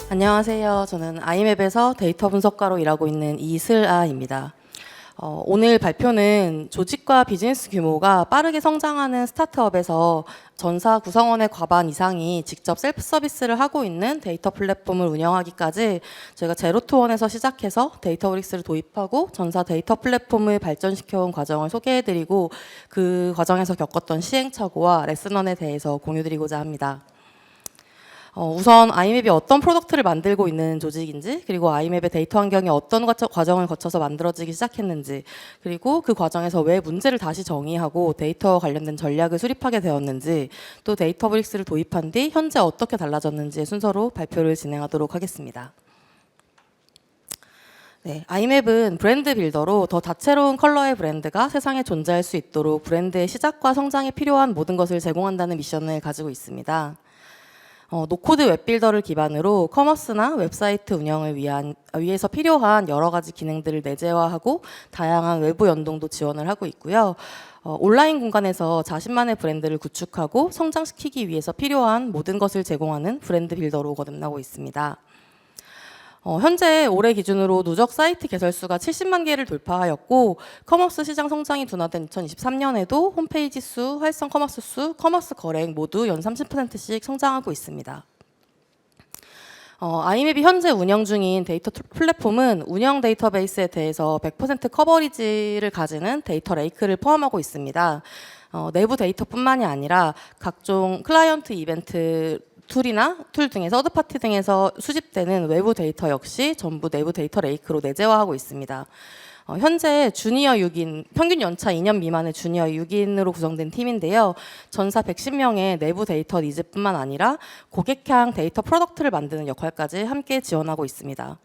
안녕하세요. 저는 아이맵에서 데이터 분석가로 일하고 있는 이슬아입니다. 오늘 발표는 조직과 비즈니스 규모가 빠르게 성장하는 스타트업에서 전사 구성원의 과반 이상이 직접 셀프 서비스를 하고 있는 데이터 플랫폼을 운영하기까지 저희가 제로 투 원에서 시작해서 데이터브릭스를 도입하고 전사 데이터 플랫폼을 발전시켜온 과정을 소개해드리고 그 과정에서 겪었던 시행착오와 레슨런에 대해서 공유드리고자 합니다. 우선 아이맵이 어떤 프로덕트를 만들고 있는 조직인지, 그리고 아이맵의 데이터 환경이 어떤 과정을 거쳐서 만들어지기 시작했는지, 그리고 그 과정에서 왜 문제를 다시 정의하고 데이터 관련된 전략을 수립하게 되었는지, 또 데이터브릭스를 도입한 뒤 현재 어떻게 달라졌는지의 순서로 발표를 진행하도록 하겠습니다. 네, 아이맵은 브랜드 빌더로 더 다채로운 컬러의 브랜드가 세상에 존재할 수 있도록 브랜드의 시작과 성장에 필요한 모든 것을 제공한다는 미션을 가지고 있습니다. 노코드 웹빌더를 기반으로 커머스나 웹사이트 운영을 위해서 필요한 여러 가지 기능들을 내재화하고 다양한 외부 연동도 지원을 하고 있고요. 온라인 공간에서 자신만의 브랜드를 구축하고 성장시키기 위해서 필요한 모든 것을 제공하는 브랜드 빌더로 거듭나고 있습니다. 현재 올해 기준으로 누적 사이트 개설수가 70만 개를 돌파하였고 커머스 시장 성장이 둔화된 2023년에도 홈페이지 수, 활성 커머스 수, 커머스 거래액 모두 연 30%씩 성장하고 있습니다. 아이맵이 현재 운영 중인 데이터 플랫폼은 운영 데이터베이스에 대해서 100% 커버리지를 가지는 데이터 레이크를 포함하고 있습니다. 내부 데이터뿐만이 아니라 각종 클라이언트 이벤트 툴이나 툴 등의 서드파티 등에서 수집되는 외부 데이터 역시 전부 내부 데이터 레이크로 내재화하고 있습니다. 현재 주니어 6인, 평균 연차 2년 미만의 주니어 6인으로 구성된 팀인데요. 전사 110명의 내부 데이터 니즈뿐만 아니라 고객향 데이터 프로덕트를 만드는 역할까지 함께 지원하고 있습니다.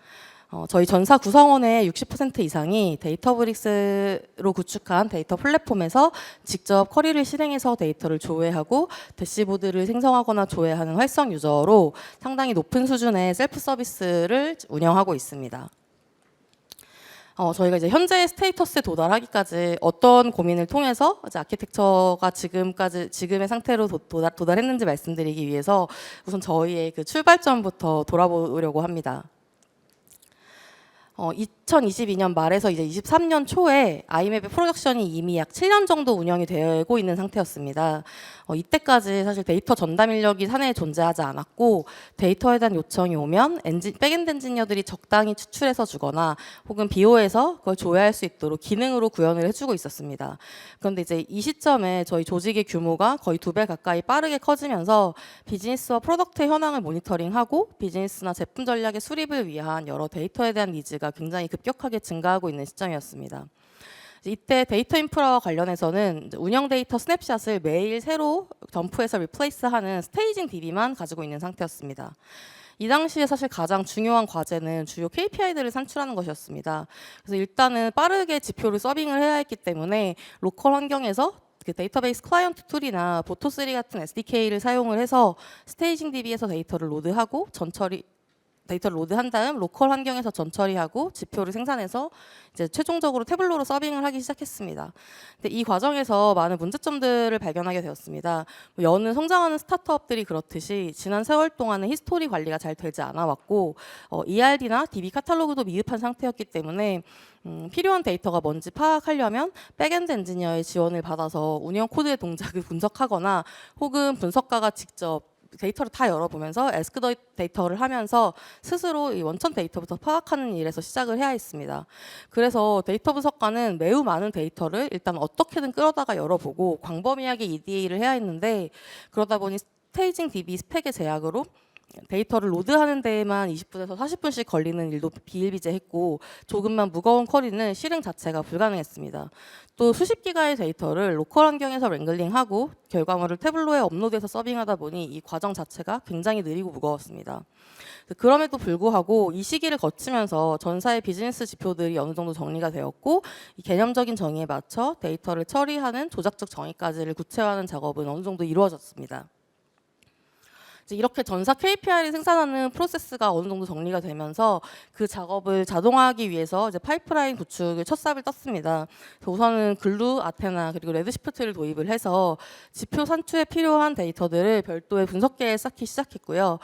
저희 전사 구성원의 60% 이상이 데이터브릭스로 구축한 데이터 플랫폼에서 직접 쿼리를 실행해서 데이터를 조회하고 대시보드를 생성하거나 조회하는 활성 유저로 상당히 높은 수준의 셀프 서비스를 운영하고 있습니다. 저희가 이제 현재의 스테이터스에 도달하기까지 어떤 고민을 통해서 이제 아키텍처가 지금의 상태로 도달했는지 말씀드리기 위해서 우선 저희의 그 출발점부터 돌아보려고 합니다. 2022년 말에서 이제 23년 초에 아이맵의 프로덕션이 이미 약 7년 정도 운영이 되고 있는 상태였습니다. 이때까지 사실 데이터 전담 인력이 사내에 존재하지 않았고 데이터에 대한 요청이 오면 백엔드 엔지니어들이 적당히 추출해서 주거나 혹은 BO에서 그걸 조회할 수 있도록 기능으로 구현을 해주고 있었습니다. 그런데 이제 이 시점에 저희 조직의 규모가 거의 2배 가까이 빠르게 커지면서 비즈니스와 프로덕트의 현황을 모니터링하고 비즈니스나 제품 전략의 수립을 위한 여러 데이터에 대한 니즈가 굉장히 급격하게 증가하고 있는 시점이었습니다. 이때 데이터 인프라와 관련해서는 운영 데이터 스냅샷을 매일 새로 덤프해서 리플레이스하는 스테이징 DB만 가지고 있는 상태였습니다. 이 당시에 사실 가장 중요한 과제는 주요 KPI들을 산출하는 것이었습니다. 그래서 일단은 빠르게 지표를 서빙을 해야 했기 때문에 로컬 환경에서 그 데이터베이스 클라이언트 툴이나 보토3 같은 SDK를 사용을 해서 스테이징 DB에서 데이터를 로드하고 데이터를 로드한 다음 로컬 환경에서 전처리하고 지표를 생산해서 이제 최종적으로 태블로로 서빙을 하기 시작했습니다. 근데 이 과정에서 많은 문제점들을 발견하게 되었습니다. 여느 성장하는 스타트업들이 그렇듯이 지난 세월 동안은 히스토리 관리가 잘 되지 않아 왔고 ERD나 DB 카탈로그도 미흡한 상태였기 때문에 필요한 데이터가 뭔지 파악하려면 백엔드 엔지니어의 지원을 받아서 운영 코드의 동작을 분석하거나 혹은 분석가가 직접 데이터를 다 열어보면서 에스크 데이터를 하면서 스스로 이 원천 데이터부터 파악하는 일에서 시작을 해야 했습니다. 그래서 데이터 분석가는 매우 많은 데이터를 일단 어떻게든 끌어다가 열어보고 광범위하게 EDA를 해야 했는데 그러다 보니 스테이징 DB 스펙의 제약으로 데이터를 로드하는 데에만 20분에서 40분씩 걸리는 일도 비일비재했고 조금만 무거운 쿼리는 실행 자체가 불가능했습니다. 또 수십 기가의 데이터를 로컬 환경에서 랭글링하고 결과물을 태블로에 업로드해서 서빙하다 보니 이 과정 자체가 굉장히 느리고 무거웠습니다. 그럼에도 불구하고 이 시기를 거치면서 전사의 비즈니스 지표들이 어느 정도 정리가 되었고 이 개념적인 정의에 맞춰 데이터를 처리하는 조작적 정의까지를 구체화하는 작업은 어느 정도 이루어졌습니다. 이제 이렇게 전사 KPI를 생산하는 프로세스가 어느 정도 정리가 되면서 그 작업을 자동화하기 위해서 이제 파이프라인 구축을 첫 삽을 떴습니다. 그래서 우선은 글루, 아테나 그리고 레드시프트를 도입을 해서 지표 산출에 필요한 데이터들을 별도의 분석계에 쌓기 시작했고요.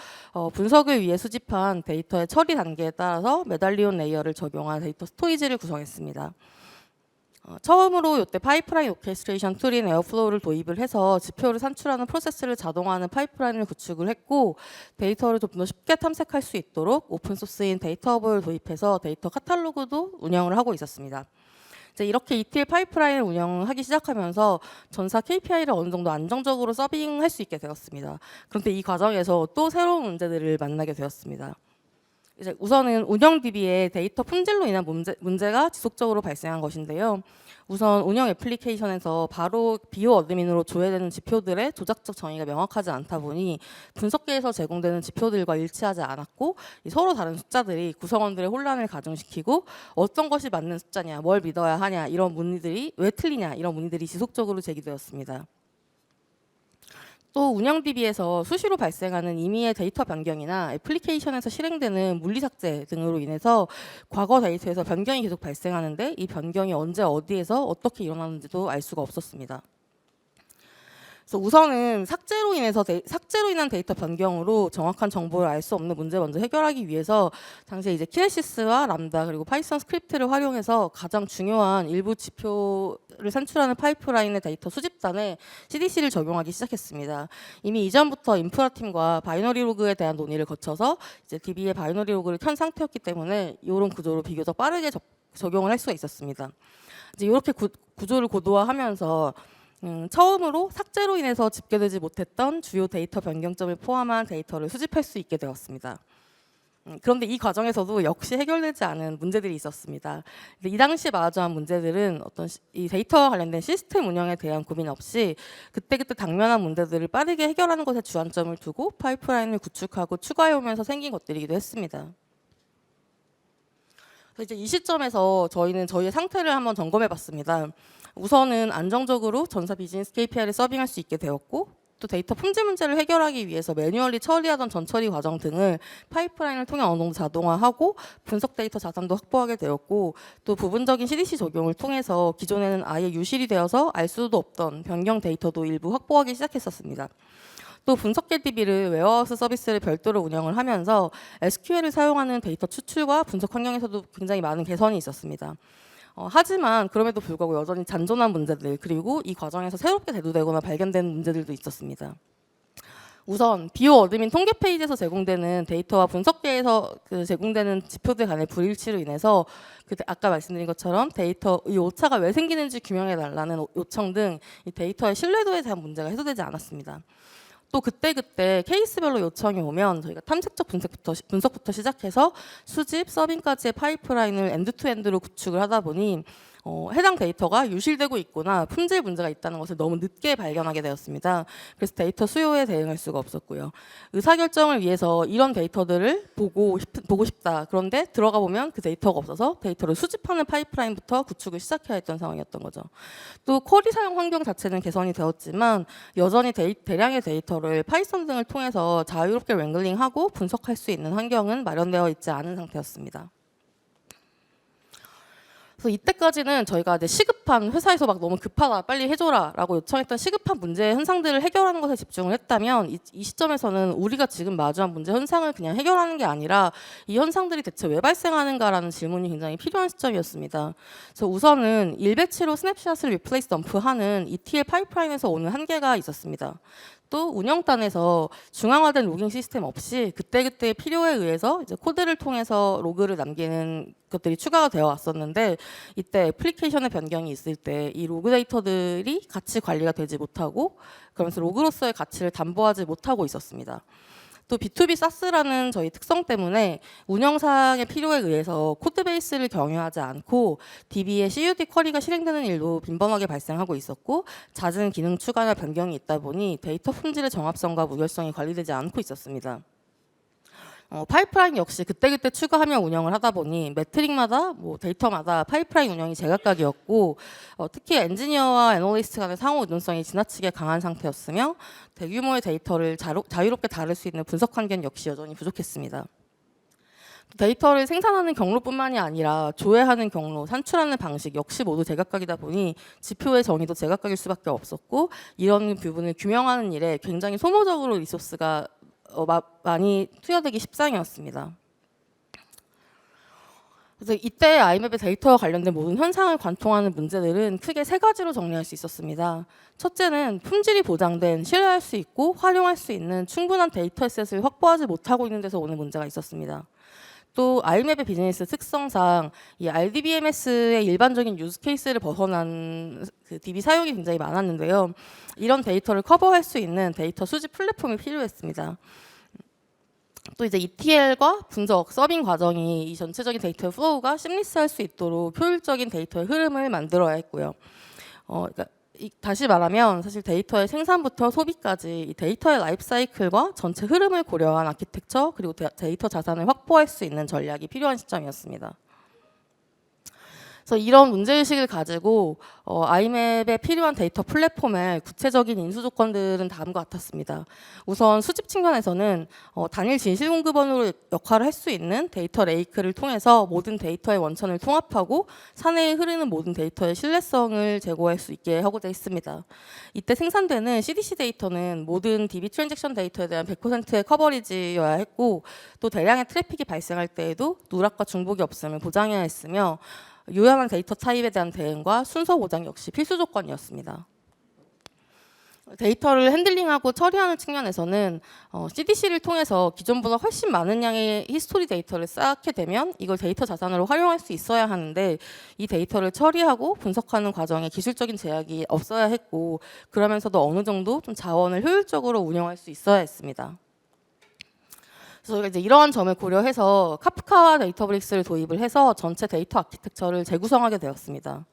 분석을 위해 수집한 데이터의 처리 단계에 따라서 메달리온 레이어를 적용한 데이터 스토리지를 구성했습니다. 처음으로 이때 파이프라인 오케스트레이션 툴인 에어플로우를 도입을 해서 지표를 산출하는 프로세스를 자동화하는 파이프라인을 구축을 했고, 데이터를 좀 더 쉽게 탐색할 수 있도록 오픈소스인 데이터허브를 도입해서 데이터 카탈로그도 운영을 하고 있었습니다. 이제 이렇게 ETL 파이프라인을 운영하기 시작하면서 전사 KPI를 어느 정도 안정적으로 서빙할 수 있게 되었습니다. 그런데 이 과정에서 또 새로운 문제들을 만나게 되었습니다. 이제 우선은 운영 DB의 데이터 품질로 인한 문제가 지속적으로 발생한 것인데요. 우선 운영 애플리케이션에서 바로 비오 어드민으로 조회되는 지표들의 조작적 정의가 명확하지 않다 보니 분석계에서 제공되는 지표들과 일치하지 않았고, 서로 다른 숫자들이 구성원들의 혼란을 가중시키고 어떤 것이 맞는 숫자냐, 뭘 믿어야 하냐 이런 문의들이 왜 틀리냐 이런 문의들이 지속적으로 제기되었습니다. 또 운영 DB에서 수시로 발생하는 임의의 데이터 변경이나 애플리케이션에서 실행되는 물리 삭제 등으로 인해서 과거 데이터에서 변경이 계속 발생하는데 이 변경이 언제 어디에서 어떻게 일어나는지도 알 수가 없었습니다. 그래서 우선은 삭제로 인한 데이터 변경으로 정확한 정보를 알 수 없는 문제 먼저 해결하기 위해서 당시에 이제 키네시스와 람다 그리고 파이썬 스크립트를 활용해서 가장 중요한 일부 지표를 산출하는 파이프라인의 데이터 수집단에 CDC를 적용하기 시작했습니다. 이미 이전부터 인프라 팀과 바이너리 로그에 대한 논의를 거쳐서 이제 DB의 바이너리 로그를 켠 상태였기 때문에 이런 구조로 비교적 빠르게 적용을 할 수가 있었습니다. 이제 이렇게 구조를 고도화하면서 처음으로 삭제로 인해서 집계되지 못했던 주요 데이터 변경점을 포함한 데이터를 수집할 수 있게 되었습니다. 그런데 이 과정에서도 역시 해결되지 않은 문제들이 있었습니다. 이 당시 마주한 문제들은 어떤 이 데이터와 관련된 시스템 운영에 대한 고민 없이 그때그때 당면한 문제들을 빠르게 해결하는 것에 주안점을 두고 파이프라인을 구축하고 추가해 오면서 생긴 것들이기도 했습니다. 이제 이 시점에서 저희는 저희의 상태를 한번 점검해 봤습니다. 우선은 안정적으로 전사 비즈니스 KPI를 서빙할 수 있게 되었고, 또 데이터 품질 문제를 해결하기 위해서 매뉴얼리 처리하던 전처리 과정 등을 파이프라인을 통해 어느 정도 자동화하고 분석 데이터 자산도 확보하게 되었고, 또 부분적인 CDC 적용을 통해서 기존에는 아예 유실이 되어서 알 수도 없던 변경 데이터도 일부 확보하기 시작했었습니다. 또 분석계 DB를 웨어하우스 서비스를 별도로 운영을 하면서 SQL을 사용하는 데이터 추출과 분석 환경에서도 굉장히 많은 개선이 있었습니다. 하지만 그럼에도 불구하고 여전히 잔존한 문제들, 그리고 이 과정에서 새롭게 대두되거나 발견되는 문제들도 있었습니다. 우선 비오 어드민 통계 페이지에서 제공되는 데이터와 분석계에서 제공되는 지표들 간의 불일치로 인해서 아까 말씀드린 것처럼 데이터 이 오차가 왜 생기는지 규명해달라는 요청 등 이 데이터의 신뢰도에 대한 문제가 해소되지 않았습니다. 또 그때 케이스별로 요청이 오면 저희가 탐색적 분석부터 시작해서 수집, 서빙까지의 파이프라인을 엔드투엔드로 구축을 하다 보니 해당 데이터가 유실되고 있거나 품질 문제가 있다는 것을 너무 늦게 발견하게 되었습니다. 그래서 데이터 수요에 대응할 수가 없었고요. 의사결정을 위해서 이런 데이터들을 보고 싶다. 그런데 들어가 보면 그 데이터가 없어서 데이터를 수집하는 파이프라인부터 구축을 시작해야 했던 상황이었던 거죠. 또 쿼리 사용 환경 자체는 개선이 되었지만 여전히 대량의 데이터를 파이썬 등을 통해서 자유롭게 랭글링하고 분석할 수 있는 환경은 마련되어 있지 않은 상태였습니다. 그래서 이때까지는 저희가 이제 시급한 회사에서 막 너무 급하다 빨리 해줘라라고 요청했던 시급한 문제 현상들을 해결하는 것에 집중을 했다면 이 시점에서는 우리가 지금 마주한 문제 현상을 그냥 해결하는 게 아니라 이 현상들이 대체 왜 발생하는가라는 질문이 굉장히 필요한 시점이었습니다. 그래서 우선은 일배치로 스냅샷을 리플레이스 덤프하는 ETL 파이프라인에서 오는 한계가 있었습니다. 또 운영단에서 중앙화된 로깅 시스템 없이 그때그때 필요에 의해서 이제 코드를 통해서 로그를 남기는 것들이 추가가 되어 왔었는데, 이때 애플리케이션의 변경이 있을 때 이 로그 데이터들이 같이 관리가 되지 못하고 그러면서 로그로서의 가치를 담보하지 못하고 있었습니다. 또 B2B SaaS라는 저희 특성 때문에 운영상의 필요에 의해서 코드베이스를 경유하지 않고 DB의 CUD 쿼리가 실행되는 일도 빈번하게 발생하고 있었고, 잦은 기능 추가나 변경이 있다 보니 데이터 품질의 정합성과 무결성이 관리되지 않고 있었습니다. 파이프라인 역시 그때그때 추가하며 운영을 하다 보니 매트릭마다 데이터마다 파이프라인 운영이 제각각이었고 특히 엔지니어와 애널리스트 간의 상호 의존성이 지나치게 강한 상태였으며 대규모의 데이터를 자유롭게 다룰 수 있는 분석 환경 역시 여전히 부족했습니다. 데이터를 생산하는 경로뿐만이 아니라 조회하는 경로, 산출하는 방식 역시 모두 제각각이다 보니 지표의 정의도 제각각일 수밖에 없었고 이런 부분을 규명하는 일에 굉장히 소모적으로 리소스가 많이 투여되기 십상이었습니다. 그래서 이때 아이맵의 데이터와 관련된 모든 현상을 관통하는 문제들은 크게 세 가지로 정리할 수 있었습니다. 첫째는 품질이 보장된, 신뢰할 수 있고 활용할 수 있는 충분한 데이터 에셋을 확보하지 못하고 있는 데서 오는 문제가 있었습니다. 또 아이맵의 비즈니스 특성상 이 RDBMS의 일반적인 유즈 케이스를 벗어난 그 DB 사용이 굉장히 많았는데요. 이런 데이터를 커버할 수 있는 데이터 수집 플랫폼이 필요했습니다. 또 이제 ETL과 분석, 서빙 과정이 이 전체적인 데이터의 플로우가 심리스할 수 있도록 효율적인 데이터의 흐름을 만들어야 했고요. 그러니까 다시 말하면 사실 데이터의 생산부터 소비까지 이 데이터의 라이프 사이클과 전체 흐름을 고려한 아키텍처 그리고 데이터 자산을 확보할 수 있는 전략이 필요한 시점이었습니다. 그래서 이런 문제의식을 가지고 아이맵에 필요한 데이터 플랫폼의 구체적인 인수 조건들은 다음과 같았습니다. 우선 수집 측면에서는 단일 진실 공급원으로 역할을 할 수 있는 데이터 레이크를 통해서 모든 데이터의 원천을 통합하고 사내에 흐르는 모든 데이터의 신뢰성을 제고할 수 있게 하고자 했습니다. 이때 생산되는 CDC 데이터는 모든 DB 트랜잭션 데이터에 대한 100%의 커버리지여야 했고 또 대량의 트래픽이 발생할 때에도 누락과 중복이 없음을 보장해야 했으며 요양한 데이터 타입에 대한 대응과 순서 보장 역시 필수 조건이었습니다. 데이터를 핸들링하고 처리하는 측면에서는 CDC를 통해서 기존보다 훨씬 많은 양의 히스토리 데이터를 쌓게 되면 이걸 데이터 자산으로 활용할 수 있어야 하는데 이 데이터를 처리하고 분석하는 과정에 기술적인 제약이 없어야 했고 그러면서도 어느 정도 좀 자원을 효율적으로 운영할 수 있어야 했습니다. 그래서 저희가 이제 이러한 점을 고려해서 카프카와 데이터브릭스를 도입을 해서 전체 데이터 아키텍처를 재구성하게 되었습니다.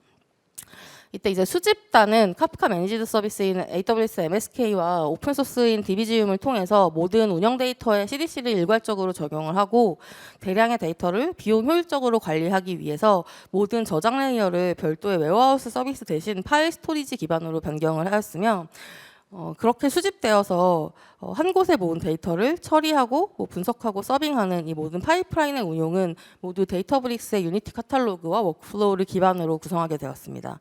이때 이제 수집단은 카프카 매니지드 서비스인 AWS MSK와 오픈소스인 DBGUM을 통해서 모든 운영 데이터의 CDC를 일괄적으로 적용을 하고 대량의 데이터를 비용 효율적으로 관리하기 위해서 모든 저장 레이어를 별도의 웨어하우스 서비스 대신 파일 스토리지 기반으로 변경을 하였으며 그렇게 수집되어서 한 곳에 모은 데이터를 처리하고 분석하고 서빙하는 이 모든 파이프라인의 운용은 모두 데이터브릭스의 유니티 카탈로그와 워크플로우를 기반으로 구성하게 되었습니다.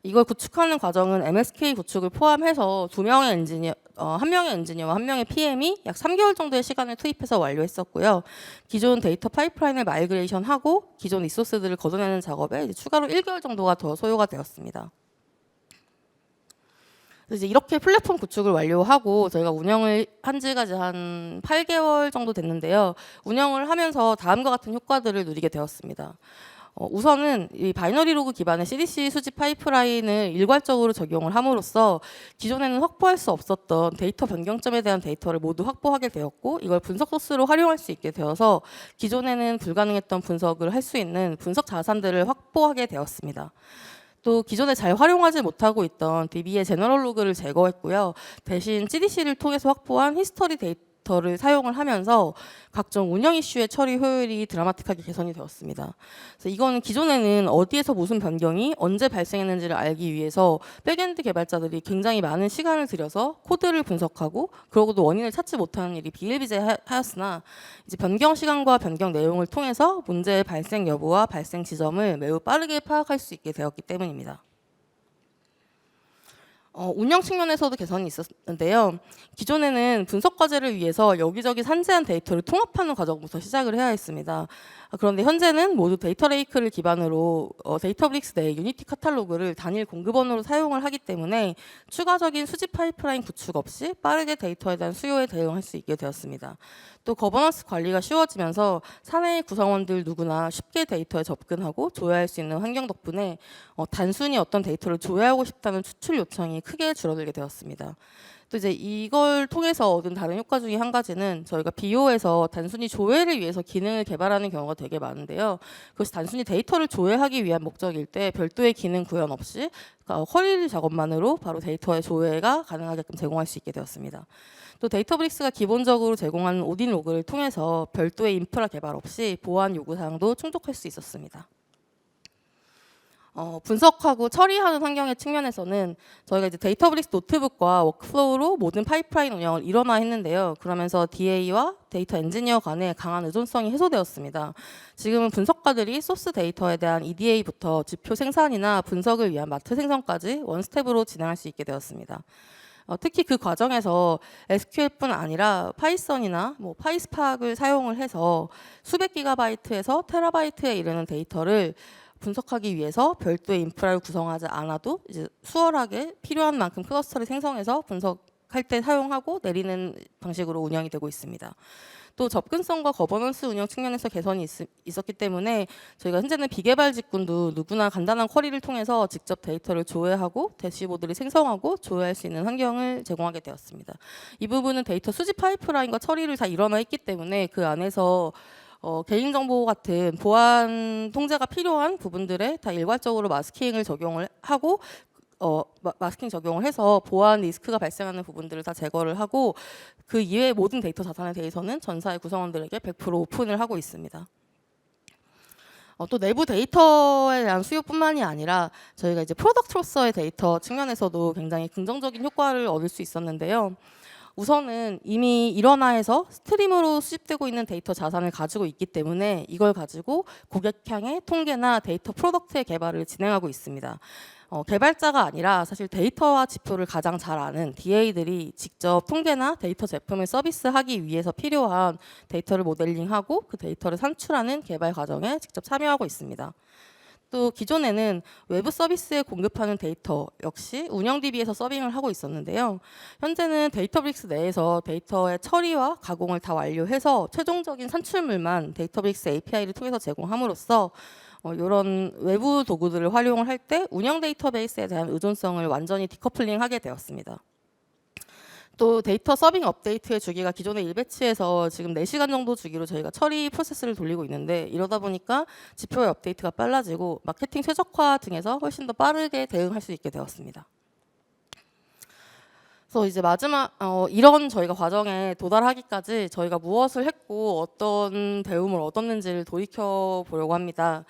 이걸 구축하는 과정은 MSK 구축을 포함해서 한 명의 엔지니어와 한 명의 PM이 약 3개월 정도의 시간을 투입해서 완료했었고요. 기존 데이터 파이프라인을 마이그레이션하고 기존 리소스들을 걷어내는 작업에 이제 추가로 1개월 정도가 더 소요가 되었습니다. 이제 이렇게 플랫폼 구축을 완료하고 저희가 운영을 한 지가 한 8개월 정도 됐는데요. 운영을 하면서 다음과 같은 효과들을 누리게 되었습니다. 우선은 이 바이너리 로그 기반의 CDC 수집 파이프라인을 일괄적으로 적용을 함으로써 기존에는 확보할 수 없었던 데이터 변경점에 대한 데이터를 모두 확보하게 되었고 이걸 분석 소스로 활용할 수 있게 되어서 기존에는 불가능했던 분석을 할 수 있는 분석 자산들을 확보하게 되었습니다. 또 기존에 잘 활용하지 못하고 있던 DB의 제너럴 로그를 제거했고요. 대신 CDC를 통해서 확보한 히스토리 데이터를 사용을 하면서 각종 운영 이슈의 처리 효율이 드라마틱하게 개선이 되었습니다. 그래서 이거는 기존에는 어디에서 무슨 변경이 언제 발생했는지를 알기 위해서 백엔드 개발자들이 굉장히 많은 시간을 들여서 코드를 분석하고 그러고도 원인을 찾지 못하는 일이 비일비재하였으나 이제 변경 시간과 변경 내용을 통해서 문제의 발생 여부와 발생 지점을 매우 빠르게 파악할 수 있게 되었기 때문입니다. 운영 측면에서도 개선이 있었는데요. 기존에는 분석 과제를 위해서 여기저기 산재한 데이터를 통합하는 과정부터 시작을 해야 했습니다. 그런데 현재는 모두 데이터 레이크를 기반으로 데이터브릭스 내 유니티 카탈로그를 단일 공급원으로 사용을 하기 때문에 추가적인 수집 파이프라인 구축 없이 빠르게 데이터에 대한 수요에 대응할 수 있게 되었습니다. 또 거버넌스 관리가 쉬워지면서 사내의 구성원들 누구나 쉽게 데이터에 접근하고 조회할 수 있는 환경 덕분에 단순히 어떤 데이터를 조회하고 싶다는 추출 요청이 크게 줄어들게 되었습니다. 또 이제 이걸 통해서 얻은 다른 효과 중에 한 가지는 저희가 BO에서 단순히 조회를 위해서 기능을 개발하는 경우가 되게 많은데요. 그것이 단순히 데이터를 조회하기 위한 목적일 때 별도의 기능 구현 없이 쿼리 작업만으로 바로 데이터의 조회가 가능하게끔 제공할 수 있게 되었습니다. 또 데이터브릭스가 기본적으로 제공하는 오딘 로그를 통해서 별도의 인프라 개발 없이 보안 요구사항도 충족할 수 있었습니다. 분석하고 처리하는 환경의 측면에서는 저희가 이제 데이터브릭스 노트북과 워크플로우로 모든 파이프라인 운영을 일원화 했는데요. 그러면서 DA와 데이터 엔지니어 간의 강한 의존성이 해소되었습니다. 지금은 분석가들이 소스 데이터에 대한 EDA부터 지표 생산이나 분석을 위한 마트 생성까지 원스텝으로 진행할 수 있게 되었습니다. 특히 그 과정에서 SQL뿐 아니라 파이썬이나 파이스팍을 사용을 해서 수백 기가바이트에서 테라바이트에 이르는 데이터를 분석하기 위해서 별도의 인프라를 구성하지 않아도 이제 수월하게 필요한 만큼 클러스터를 생성해서 분석할 때 사용하고 내리는 방식으로 운영이 되고 있습니다. 또 접근성과 거버넌스 운영 측면에서 개선이 있었기 때문에 저희가 현재는 비개발 직군도 누구나 간단한 쿼리를 통해서 직접 데이터를 조회하고 대시보드를 생성하고 조회할 수 있는 환경을 제공하게 되었습니다. 이 부분은 데이터 수집 파이프라인과 처리를 다 일어나 있기 때문에 그 안에서 개인정보 같은 보안 통제가 필요한 부분들에 다 일괄적으로 마스킹을 적용을 하고 마스킹 적용을 해서 보안 리스크가 발생하는 부분들을 다 제거를 하고 그 이외의 모든 데이터 자산에 대해서는 전사의 구성원들에게 100% 오픈을 하고 있습니다. 또 내부 데이터에 대한 수요뿐만이 아니라 저희가 이제 프로덕트로서의 데이터 측면에서도 굉장히 긍정적인 효과를 얻을 수 있었는데요. 우선은 이미 일원화해서 스트림으로 수집되고 있는 데이터 자산을 가지고 있기 때문에 이걸 가지고 고객향의 통계나 데이터 프로덕트의 개발을 진행하고 있습니다. 개발자가 아니라 사실 데이터와 지표를 가장 잘 아는 DA들이 직접 통계나 데이터 제품을 서비스하기 위해서 필요한 데이터를 모델링하고 그 데이터를 산출하는 개발 과정에 직접 참여하고 있습니다. 또 기존에는 외부 서비스에 공급하는 데이터 역시 운영 DB에서 서빙을 하고 있었는데요. 현재는 데이터브릭스 내에서 데이터의 처리와 가공을 다 완료해서 최종적인 산출물만 데이터브릭스 API를 통해서 제공함으로써 이런 외부 도구들을 활용을 할 때 운영 데이터베이스에 대한 의존성을 완전히 디커플링하게 되었습니다. 또 데이터 서빙 업데이트의 주기가 기존의 1배치에서 지금 4시간 정도 주기로 저희가 처리 프로세스를 돌리고 있는데 이러다 보니까 지표의 업데이트가 빨라지고 마케팅 최적화 등에서 훨씬 더 빠르게 대응할 수 있게 되었습니다. 그래서 이제 마지막 이런 저희가 과정에 도달하기까지 저희가 무엇을 했고 어떤 배움을 얻었는지를 돌이켜 보려고 합니다.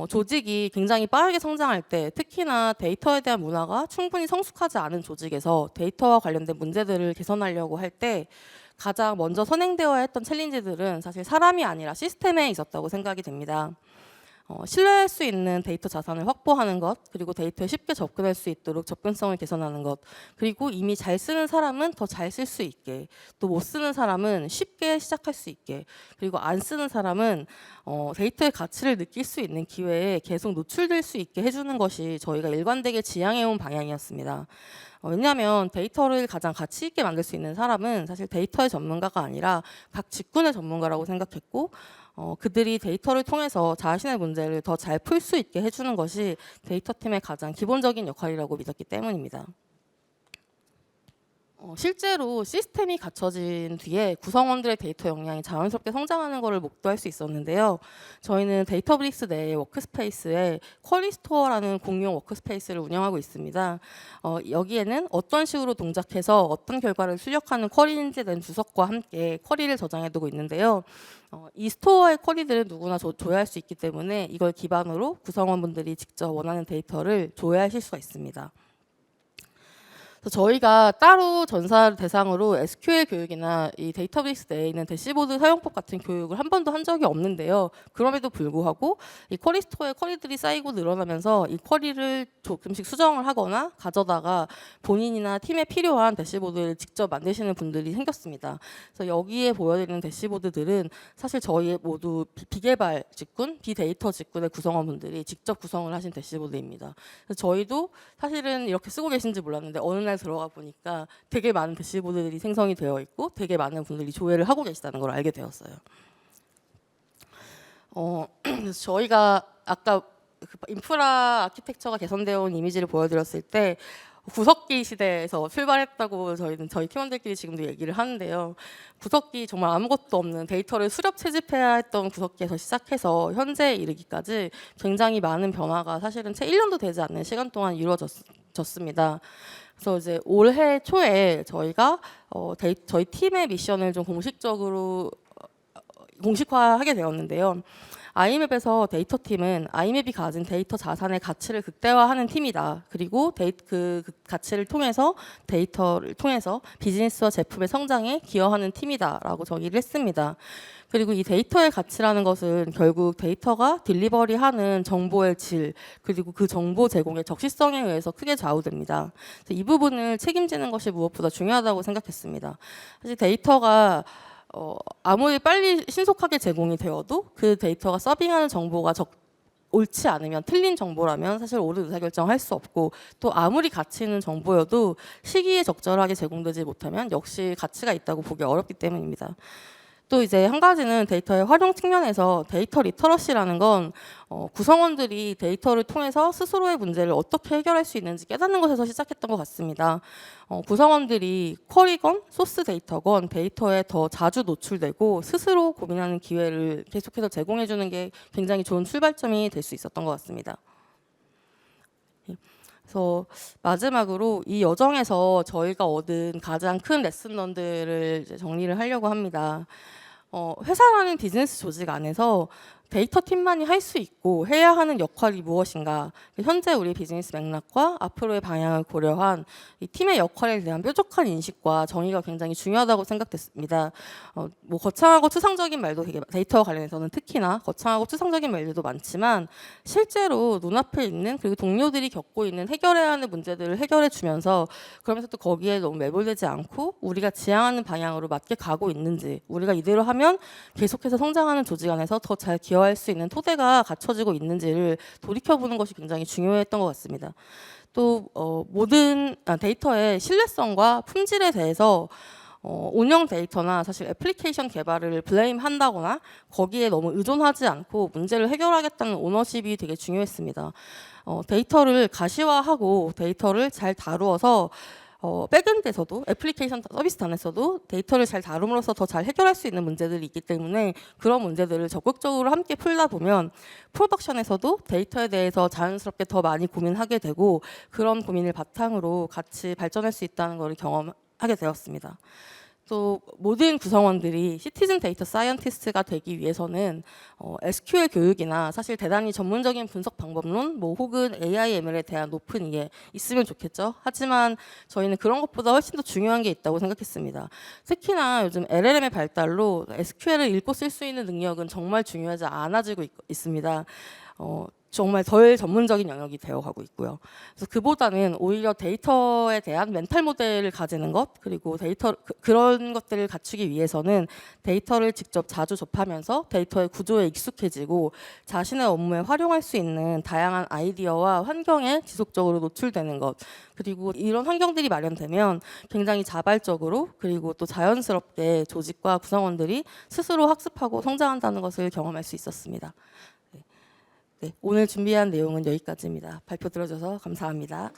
조직이 굉장히 빠르게 성장할 때 특히나 데이터에 대한 문화가 충분히 성숙하지 않은 조직에서 데이터와 관련된 문제들을 개선하려고 할 때 가장 먼저 선행되어야 했던 챌린지들은 사실 사람이 아니라 시스템에 있었다고 생각이 됩니다. 신뢰할 수 있는 데이터 자산을 확보하는 것, 그리고 데이터에 쉽게 접근할 수 있도록 접근성을 개선하는 것, 그리고 이미 잘 쓰는 사람은 더 잘 쓸 수 있게, 또 못 쓰는 사람은 쉽게 시작할 수 있게, 그리고 안 쓰는 사람은 데이터의 가치를 느낄 수 있는 기회에 계속 노출될 수 있게 해주는 것이 저희가 일관되게 지향해온 방향이었습니다. 왜냐하면 데이터를 가장 가치 있게 만들 수 있는 사람은 사실 데이터의 전문가가 아니라 각 직군의 전문가라고 생각했고 그들이 데이터를 통해서 자신의 문제를 더 잘 풀 수 있게 해주는 것이 데이터 팀의 가장 기본적인 역할이라고 믿었기 때문입니다. 실제로 시스템이 갖춰진 뒤에 구성원들의 데이터 역량이 자연스럽게 성장하는 것을 목도할 수 있었는데요. 저희는 데이터브릭스 내의 워크스페이스에 쿼리 스토어라는 공용 워크스페이스를 운영하고 있습니다. 여기에는 어떤 식으로 동작해서 어떤 결과를 출력하는 쿼리인지에 대한 주석과 함께 쿼리를 저장해두고 있는데요. 이 스토어의 쿼리들은 누구나 조회할 수 있기 때문에 이걸 기반으로 구성원분들이 직접 원하는 데이터를 조회하실 수가 있습니다. 그래서 저희가 따로 전사를 대상으로 SQL 교육이나 이 데이터베이스 내에 있는 대시보드 사용법 같은 교육을 한 번도 한 적이 없는데요. 그럼에도 불구하고 이 쿼리 스토어에 쿼리들이 쌓이고 늘어나면서 이 쿼리를 조금씩 수정을 하거나 가져다가 본인이나 팀에 필요한 대시보드를 직접 만드시는 분들이 생겼습니다. 그래서 여기에 보여드리는 대시보드들은 사실 저희 모두 비개발 직군, 비데이터 직군의 구성원분들이 직접 구성을 하신 대시보드입니다. 그래서 저희도 사실은 이렇게 쓰고 계신지 몰랐는데 어느 날 들어가 보니까 되게 많은 대시보드들이 생성이 되어 있고 되게 많은 분들이 조회를 하고 계시다는 걸 알게 되었어요. 그래서 저희가 아까 그 인프라 아키텍처가 개선되어 온 이미지를 보여드렸을 때 구석기 시대에서 출발했다고 저희 팀원들끼리 지금도 얘기를 하는데요. 구석기 정말 아무것도 없는 데이터를 수렵 채집해야 했던 구석기에서 시작해서 현재에 이르기까지 굉장히 많은 변화가 사실은 채 1년도 되지 않는 시간 동안 이루어졌습니다. 그래서 이제 올해 초에 저희가 저희 팀의 미션을 좀 공식적으로 공식화하게 되었는데요. 아이맵에서 데이터팀은 아이맵이 가진 데이터 자산의 가치를 극대화하는 팀이다. 그리고 그 가치를 통해서 데이터를 통해서 비즈니스와 제품의 성장에 기여하는 팀이다라고 정의를 했습니다. 그리고 이 데이터의 가치라는 것은 결국 데이터가 딜리버리하는 정보의 질 그리고 그 정보 제공의 적시성에 의해서 크게 좌우됩니다. 이 부분을 책임지는 것이 무엇보다 중요하다고 생각했습니다. 사실 데이터가 아무리 빨리 신속하게 제공이 되어도 그 데이터가 서빙하는 정보가 옳지 않으면 틀린 정보라면 사실 옳은 의사결정을 할 수 없고 또 아무리 가치 있는 정보여도 시기에 적절하게 제공되지 못하면 역시 가치가 있다고 보기 어렵기 때문입니다. 또 이제 한 가지는 데이터의 활용 측면에서 데이터 리터러시라는 건 구성원들이 데이터를 통해서 스스로의 문제를 어떻게 해결할 수 있는지 깨닫는 것에서 시작했던 것 같습니다. 구성원들이 쿼리건, 소스 데이터건 데이터에 더 자주 노출되고 스스로 고민하는 기회를 계속해서 제공해주는 게 굉장히 좋은 출발점이 될 수 있었던 것 같습니다. 그래서 마지막으로 이 여정에서 저희가 얻은 가장 큰 레슨런들을 이제 정리를 하려고 합니다. 회사라는 비즈니스 조직 안에서 데이터 팀만이 할 수 있고 해야 하는 역할이 무엇인가, 현재 우리 비즈니스 맥락과 앞으로의 방향을 고려한 이 팀의 역할에 대한 뾰족한 인식과 정의가 굉장히 중요하다고 생각됐습니다. 뭐 거창하고 추상적인 말도 되게 데이터와 관련해서는 특히나 거창하고 추상적인 말들도 많지만 실제로 눈앞에 있는 그리고 동료들이 겪고 있는 해결해야 하는 문제들을 해결해 주면서 그러면서 또 거기에 너무 매몰되지 않고 우리가 지향하는 방향으로 맞게 가고 있는지, 우리가 이대로 하면 계속해서 성장하는 조직 안에서 더 잘 기여할 수 있는 토대가 갖춰지고 있는지를 돌이켜보는 것이 굉장히 중요했던 것 같습니다. 또 모든 데이터의 신뢰성과 품질에 대해서 운영 데이터나 사실 애플리케이션 개발을 블레임한다거나 거기에 너무 의존하지 않고 문제를 해결하겠다는 오너십이 되게 중요했습니다. 데이터를 가시화하고 데이터를 잘 다루어서 백엔드에서도 애플리케이션 서비스 단에서도 데이터를 잘 다룸으로써 더 잘 해결할 수 있는 문제들이 있기 때문에 그런 문제들을 적극적으로 함께 풀다 보면 프로덕션에서도 데이터에 대해서 자연스럽게 더 많이 고민하게 되고 그런 고민을 바탕으로 같이 발전할 수 있다는 것을 경험하게 되었습니다. 또 모든 구성원들이 시티즌 데이터 사이언티스트가 되기 위해서는 SQL 교육이나 사실 대단히 전문적인 분석 방법론 뭐 혹은 AI ML에 대한 높은 이해 있으면 좋겠죠. 하지만 저희는 그런 것보다 훨씬 더 중요한 게 있다고 생각했습니다. 특히나 요즘 LLM의 발달로 SQL을 읽고 쓸 수 있는 능력은 정말 중요하지 않아지고 있습니다. 정말 덜 전문적인 영역이 되어가고 있고요. 그래서 그보다는 오히려 데이터에 대한 멘탈 모델을 가지는 것, 그리고 그런 것들을 갖추기 위해서는 데이터를 직접 자주 접하면서 데이터의 구조에 익숙해지고 자신의 업무에 활용할 수 있는 다양한 아이디어와 환경에 지속적으로 노출되는 것, 그리고 이런 환경들이 마련되면 굉장히 자발적으로 그리고 또 자연스럽게 조직과 구성원들이 스스로 학습하고 성장한다는 것을 경험할 수 있었습니다. 네, 오늘 준비한 내용은 여기까지입니다. 발표 들어줘서 감사합니다.